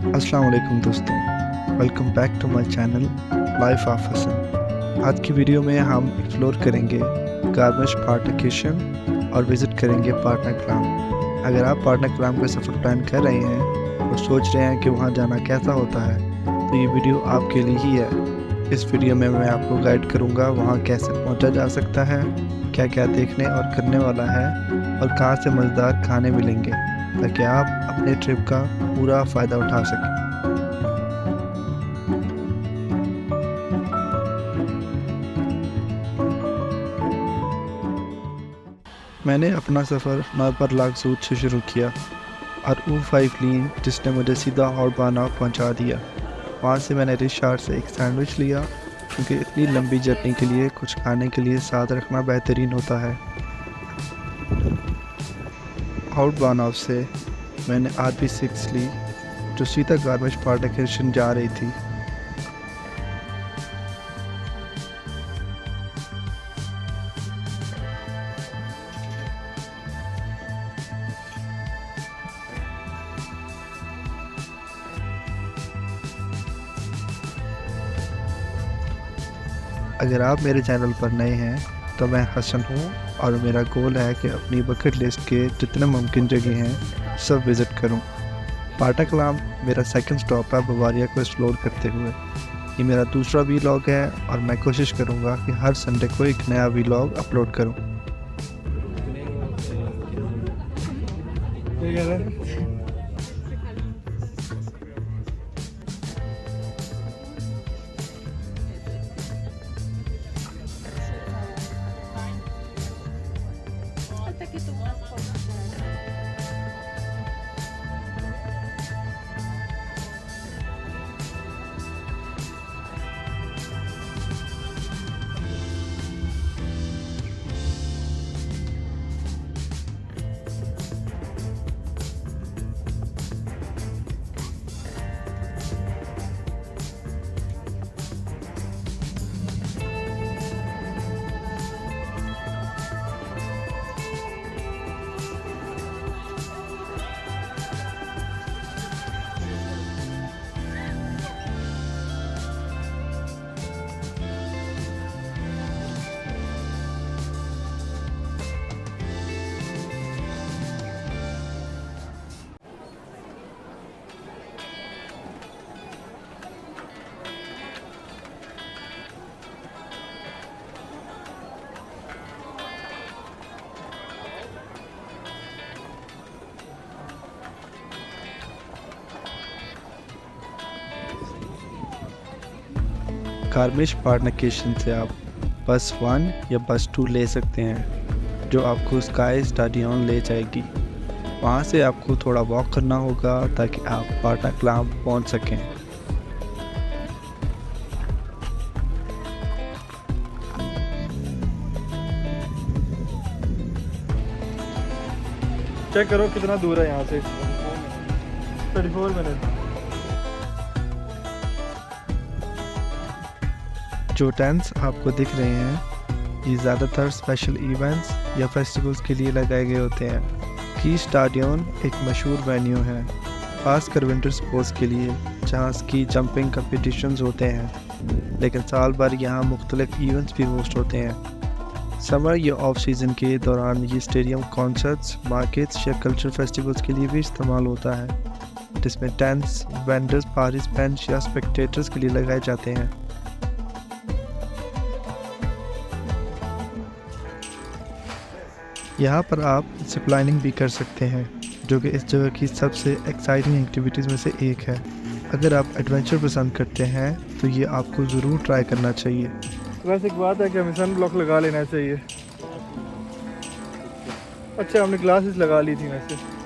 अस्सलाम वालेकुम दोस्तों, welcome back to my channel life of Hasan. आज की वीडियो में हम एक्सप्लोर करेंगे गारमेश पार्टनर किशन और विज़िट करेंगे पार्टनर क्लाम। अगर आप पार्टनर क्लाम का सफ़र प्लान कर रहे हैं और सोच रहे हैं कि वहां जाना कैसा होता है, तो ये वीडियो आपके लिए ही है। इस वीडियो में मैं आपको गाइड करूँगा वहाँ कैसे पहुँचा जा सकता है, क्या क्या देखने और करने वाला है और कहाँ से मज़ेदार खाने मिलेंगे, ताकि आप अपने ट्रिप का पूरा फ़ायदा उठा सकें। मैंने अपना सफ़र नौपर लागसूद से शुरू किया और U5 ली, जिसने मुझे सीधा हॉर्बाना पहुंचा दिया। वहां से मैंने रिशार्ट से एक सैंडविच लिया, क्योंकि इतनी लंबी जर्नी के लिए कुछ खाने के लिए साथ रखना बेहतरीन होता है। हॉर्बाना से मैंने RB6 ली, जो सीधा गारमेश पार्टनर किशन जा रही थी। अगर आप मेरे चैनल पर नए हैं तो मैं हसन हूँ और मेरा गोल है कि अपनी बकेट लिस्ट के जितने मुमकिन जगह हैं सब विज़िट करूँ। पार्टनर क्लाम मेरा सेकंड स्टॉप है बवारिया को एक्सप्लोर करते हुए। ये मेरा दूसरा वीलॉग है और मैं कोशिश करूँगा कि हर संडे को एक नया वीलॉग अपलोड करूँ। गारमेश पार्टनर किशन से आप बस 1 या बस 2 ले सकते हैं, जो आपको स्काई स्टेडियम ले जाएगी। वहाँ से आपको थोड़ा वॉक करना होगा ताकि आप पार्टनर क्लाम पहुँच सकें। चेक करो कितना दूर है यहाँ से। 34 मिनट। जो टेंट्स आपको दिख रहे हैं, ये ज़्यादातर स्पेशल इवेंट्स या फेस्टिवल्स के लिए लगाए गए होते हैं। स्की स्टेडियम एक मशहूर वेन्यू है, खासकर विंटर स्पोर्ट्स के लिए, जहाँ स्की जंपिंग कंपटीशंस होते हैं, लेकिन साल भर यहाँ मुख्तलिफ इवेंट्स भी होस्ट होते हैं। समर या ऑफ सीज़न के दौरान ये स्टेडियम कॉन्सर्ट्स, मार्केट्स या कल्चरल फेस्टिवल्स के लिए भी इस्तेमाल होता है, जिसमें टेंट्स, वेंडर्स, पार्टिसिपेंट्स या स्पेक्टेटर्स के लिए लगाए जाते हैं। यहाँ पर आप जिप लाइनिंग भी कर सकते हैं, जो कि इस जगह की सबसे एक्साइटिंग एक्टिविटीज़ में से एक है। अगर आप एडवेंचर पसंद करते हैं तो ये आपको ज़रूर ट्राई करना चाहिए। वैसे एक बात है कि हमें सन ब्लॉक लगा लेना चाहिए। अच्छा, हमने ग्लासेस लगा ली थी वैसे।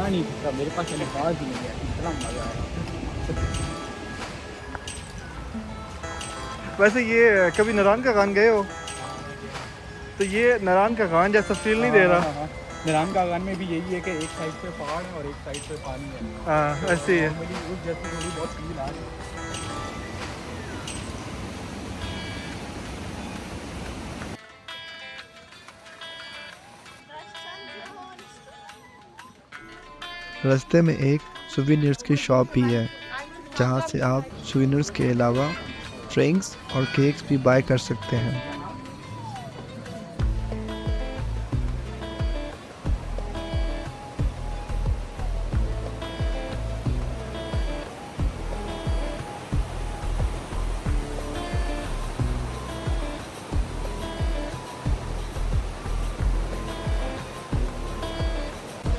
बना नहीं सकता, मेरे पास अल्फाज ही नहीं है, इतना मज़ा आया। वैसे ये कभी नारायण का कान गए हो? तो ये नारायण का कान जैसा फील नहीं दे रहा। हाँ। नारायण का गान में भी यही है कि एक साइड पे पहाड़ है और एक साइड पे पानी है। हाँ ऐसे ही है। नॉर्मली उस जैसी थोड़ी बहुत फील आ रही है। रास्ते में एक सुवेनियर्स की शॉप भी है जहाँ से आप सुवेनियर्स के अलावा ड्रिंक्स और केक्स भी बाय कर सकते हैं।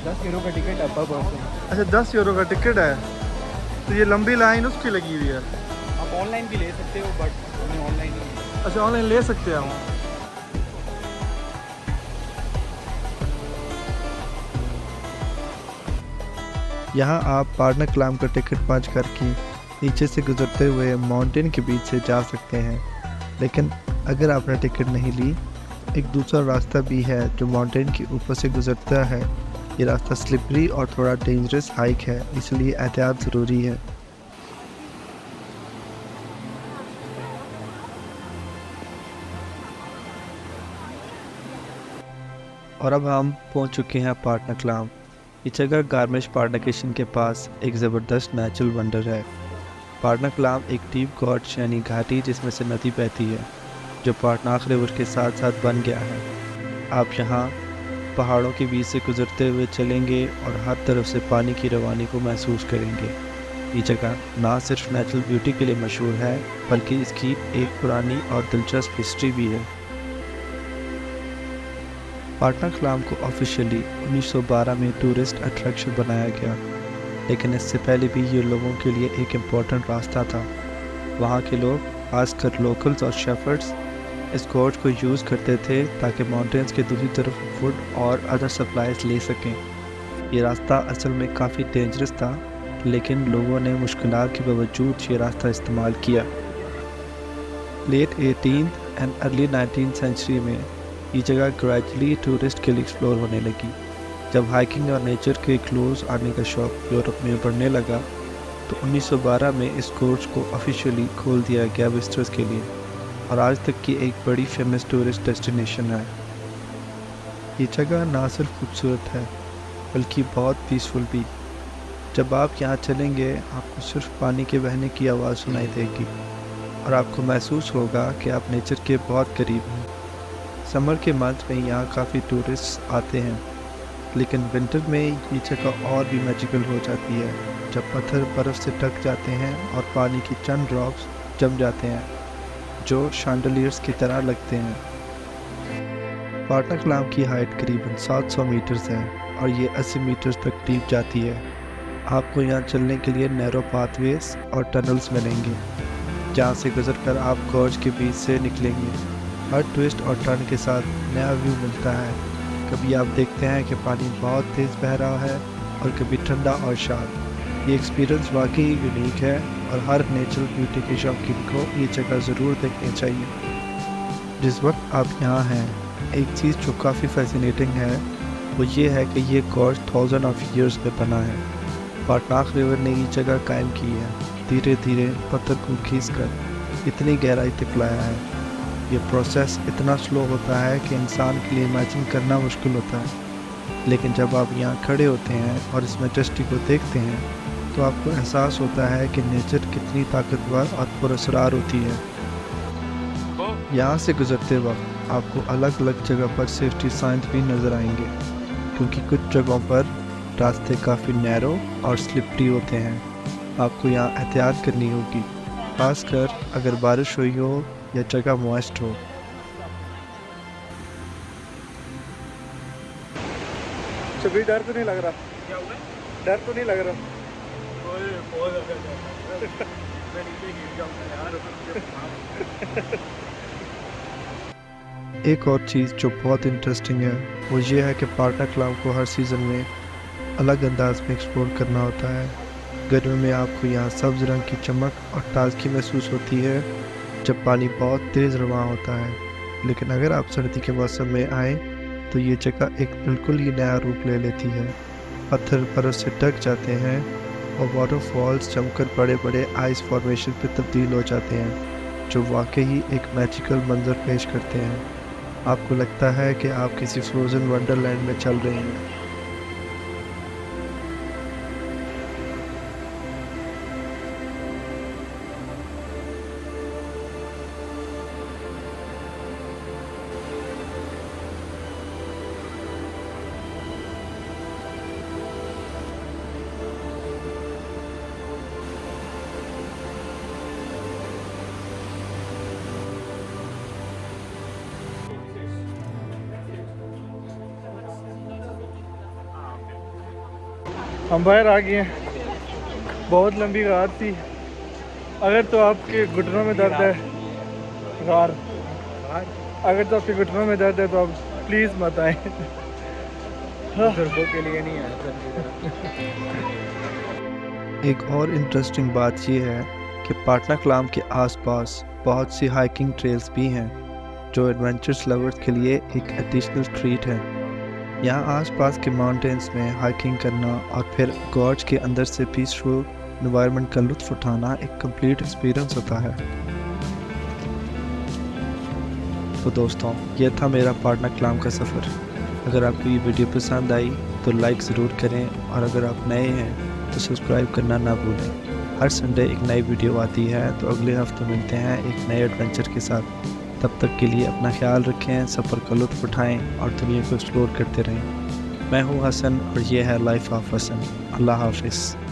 €10 का टिकट है पर पर्सन। अच्छा 10 यूरो का टिकट है। तो ये लंबी लाइन उसकी लगी हुई है। आप ऑनलाइन भी ले सकते हो बट उन्हें ऑनलाइन नहीं। अच्छा ऑनलाइन ले सकते हैं हम। यहाँ आप पार्टनर क्लाइम का टिकट पाँच करके नीचे से गुजरते हुए माउंटेन के बीच से जा सकते हैं, लेकिन अगर आपने टिकट नहीं ली, एक दूसरा रास्ता भी है जो माउंटेन के ऊपर से गुजरता है। ये रास्ता स्लिपरी और थोड़ा डेंजरस हाइक है, इसलिए एहतियात ज़रूरी है। और अब हम पहुंच चुके हैं पार्टनर क्लाइम। ये जगह गारमेश पार्टनर के पास एक ज़बरदस्त नेचुरल वंडर है। पार्टनर क्लाइम एक डीप गॉर्ज यानी घाटी जिसमें से नदी बहती है, जो पार्टनाख रिवर के साथ साथ बन गया है। आप यहाँ पहाड़ों के बीच से गुजरते हुए चलेंगे और हर तरफ से पानी की रवानी को महसूस करेंगे। ये जगह ना सिर्फ नेचुरल ब्यूटी के लिए मशहूर है, बल्कि इसकी एक पुरानी और दिलचस्प हिस्ट्री भी है। पार्टनर क्लाइम को ऑफिशियली 1912 में टूरिस्ट अट्रैक्शन बनाया गया, लेकिन इससे पहले भी ये लोगों के लिए एक इम्पोर्टेंट रास्ता था। वहाँ के लोग, खासकर लोकल्स और शेफर्ड्स, इस गोर्ज को यूज़ करते थे ताकि माउंटेन्स के दूसरी तरफ फूड और अदर सप्लाईज ले सकें। ये रास्ता असल में काफ़ी डेंजरस था, लेकिन लोगों ने मुश्किलात के बावजूद ये रास्ता इस्तेमाल किया। Late 18th and early 19th century में ये जगह ग्रेजुअली टूरिस्ट के लिए एक्सप्लोर होने लगी। जब हाइकिंग और नेचर के क्लोज आने का शौक यूरोप में बढ़ने लगा, तो 1912 में इस गोर्ज को ऑफिशियली खोल दिया गया विजिटर्स के लिए, और आज तक की एक बड़ी फेमस टूरिस्ट डेस्टिनेशन है। ये जगह ना सिर्फ खूबसूरत है, बल्कि बहुत पीसफुल भी। जब आप यहाँ चलेंगे, आपको सिर्फ पानी के बहने की आवाज़ सुनाई देगी और आपको महसूस होगा कि आप नेचर के बहुत करीब हैं। समर के मंथ में यहाँ काफ़ी टूरिस्ट आते हैं, लेकिन विंटर में ये जगह और भी मैजिकल हो जाती है, जब पत्थर बर्फ़ से ढक जाते हैं और पानी की चंद ड्रॉप्स जम जाते हैं जो शैंडलियर्स की तरह लगते हैं। पार्टनर क्लाइम की हाइट करीबन 700 मीटर्स है और ये 80 मीटर्स तक डीप जाती है। आपको यहाँ चलने के लिए नैरो पाथवेज और टनल्स मिलेंगे, जहाँ से गुजरकर आप गोर्ज के बीच से निकलेंगे। हर ट्विस्ट और टर्न के साथ नया व्यू मिलता है। कभी आप देखते हैं कि पानी बहुत तेज़ बह रहा है और कभी ठंडा और शांत। ये एक्सपीरियंस वाकई यूनिक है और हर नेचुरल ब्यूटी के शौकीन को ये जगह ज़रूर देखनी चाहिए। जिस वक्त आप यहाँ हैं, एक चीज़ जो काफ़ी फैसिनेटिंग है वो ये है कि ये गोर्ज 1000 ऑफ ईयर्स में बना है। पार्टनाख रिवर ने ये जगह कायम की है, धीरे धीरे पत्थर को खींचकर इतनी गहराई तक लाया है। ये प्रोसेस इतना स्लो होता है कि इंसान के लिए इमेजिन करना मुश्किल होता है, लेकिन जब आप यहाँ खड़े होते हैं और इस मैजेस्टी को देखते हैं, तो आपको एहसास होता है कि नेचर कितनी ताकतवर और पुरअसरार होती है। यहाँ से गुजरते वक्त आपको अलग अलग जगह पर सेफ्टी साइंस भी नज़र आएंगे, क्योंकि कुछ जगहों पर रास्ते काफ़ी नैरो और स्लिपरी होते हैं। आपको यहाँ एहतियात करनी होगी, खासकर अगर बारिश हुई हो या जगह मॉइस्ट हो। कभी डर तो नहीं लग रहा? क्या हुआ? डर तो नहीं लग रहा? बहुत ज़्यादा डर। मैं नीचे गिर जाऊंगा यार। एक और चीज़ जो बहुत इंटरेस्टिंग है वो ये है कि पार्टनर क्लाइम को हर सीज़न में अलग अंदाज में एक्सप्लोर करना होता है। गर्मी में आपको यहाँ सब्ज रंग की चमक और ताजगी महसूस होती है जब पानी बहुत तेज़ रवां होता है। लेकिन अगर आप सर्दी के मौसम में आए तो ये जगह एक बिल्कुल ही नया रूप ले लेती है। पत्थर बर्फ से ढक जाते हैं और वाटरफॉल्स जमकर बड़े बड़े आइस फॉर्मेशन पर तब्दील हो जाते हैं, जो वाकई एक मैजिकल मंजर पेश करते हैं। आपको लगता है कि आप किसी फ्रोज़न वंडरलैंड में चल रहे हैं। हम बाहर आ गए हैं। बहुत लंबी गार थी। अगर तो आपके घुटनों में दर्द है अगर तो आपके घुटनों में दर्द है तो आप प्लीज़ मत आए। बुजुर्गों के लिए नहीं है एक और इंटरेस्टिंग बात यह है कि पाटना क्लाम के आसपास बहुत सी हाइकिंग ट्रेल्स भी हैं, जो एडवेंचर्स लवर्स के लिए एक एडिशनल ट्रीट है। यहाँ आसपास के माउंटेन्स में हाइकिंग करना और फिर गॉर्ज के अंदर से पीसफुल एनवायरनमेंट का लुत्फ़ उठाना एक कंप्लीट एक्सपीरियंस होता है। तो दोस्तों, यह था मेरा पाटना क्लाम का सफ़र। अगर आपको ये वीडियो पसंद आई तो लाइक ज़रूर करें, और अगर आप नए हैं तो सब्सक्राइब करना ना भूलें। हर संडे एक नई वीडियो आती है, तो अगले हफ्ते मिलते हैं एक नए एडवेंचर के साथ। तब तक के लिए अपना ख्याल रखें, सफ़र का लुत्फ़ उठाएं और दुनिया को एक्सप्लोर करते रहें। मैं हूँ हसन और ये है लाइफ ऑफ हसन। अल्लाह हाफिज़।